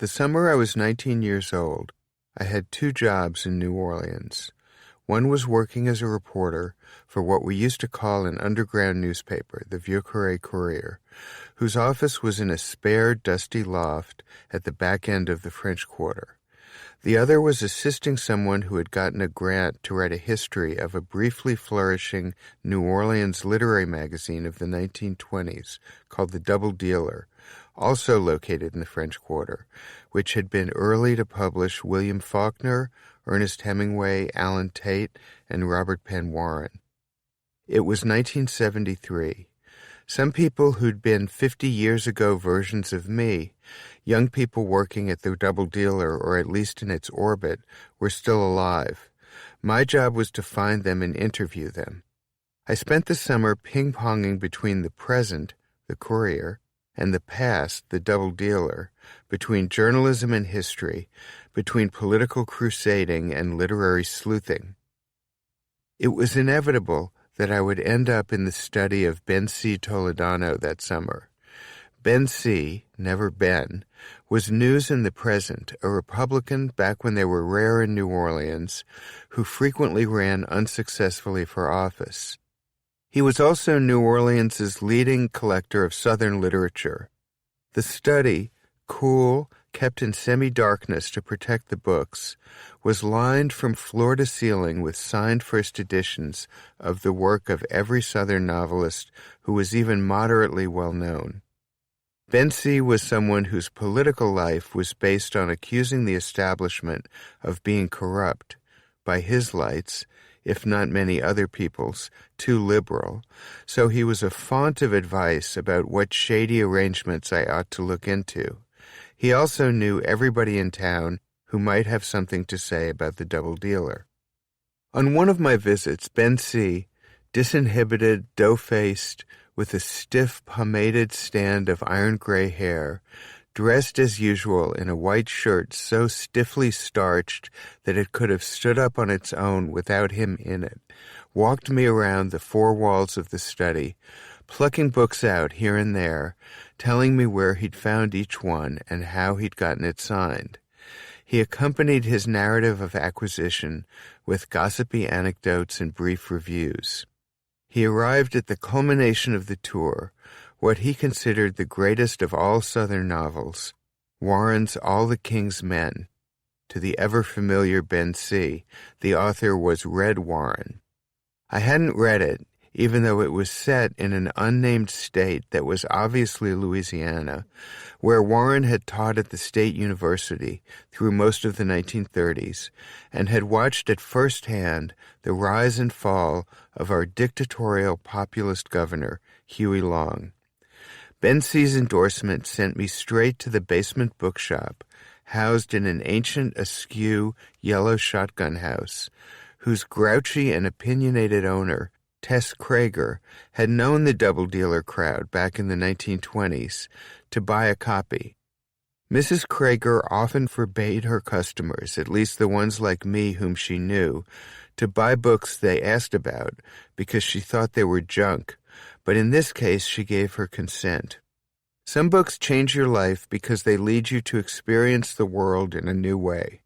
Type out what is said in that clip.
The summer I was 19 years old, I had 2 jobs in New Orleans. One was working as a reporter for what we used to call an underground newspaper, the Vieux Carré Courier, whose office was in a spare, dusty loft at the back end of the French Quarter. The other was assisting someone who had gotten a grant to write a history of a briefly flourishing New Orleans literary magazine of the 1920s called The Double Dealer, also located in the French Quarter, which had been early to publish William Faulkner, Ernest Hemingway, Alan Tate, and Robert Penn Warren. It was 1973. Some people who'd been 50 years ago versions of me, young people working at the Double Dealer or at least in its orbit, were still alive. My job was to find them and interview them. I spent the summer ping-ponging between the present, the Courier, and the past, the Double Dealer, between journalism and history, between political crusading and literary sleuthing. It was inevitable that I would end up in the study of Ben C. Toledano that summer. Ben C., never Ben, was news in the present, a Republican back when they were rare in New Orleans, who frequently ran unsuccessfully for office. He was also New Orleans's leading collector of Southern literature. The study, cool, kept in semi-darkness to protect the books, was lined from floor to ceiling with signed first editions of the work of every Southern novelist who was even moderately well known. Ben C. was someone whose political life was based on accusing the establishment of being corrupt, by his lights, if not many other people's, too liberal, so he was a font of advice about what shady arrangements I ought to look into. He also knew everybody in town who might have something to say about the Double Dealer. On one of my visits, Ben C., disinhibited, dough-faced, with a stiff, pomaded stand of iron-gray hair, dressed as usual in a white shirt so stiffly starched that it could have stood up on its own without him in it, walked me around the 4 walls of the study, plucking books out here and there, telling me where he'd found each one and how he'd gotten it signed. He accompanied his narrative of acquisition with gossipy anecdotes and brief reviews. He arrived at the culmination of the tour, what he considered the greatest of all Southern novels, Warren's All the King's Men. To the ever-familiar Ben C., the author was Red Warren. I hadn't read it, even though it was set in an unnamed state that was obviously Louisiana, where Warren had taught at the State University through most of the 1930s, and had watched at first hand the rise and fall of our dictatorial populist governor, Huey Long. Ben C.'s endorsement sent me straight to the basement bookshop, housed in an ancient, askew, yellow shotgun house, whose grouchy and opinionated owner, Tess Krager, had known the Double Dealer crowd back in the 1920s to buy a copy. Mrs. Krager often forbade her customers, at least the ones like me whom she knew, to buy books they asked about because she thought they were junk, but in this case she gave her consent. Some books change your life because they lead you to experience the world in a new way.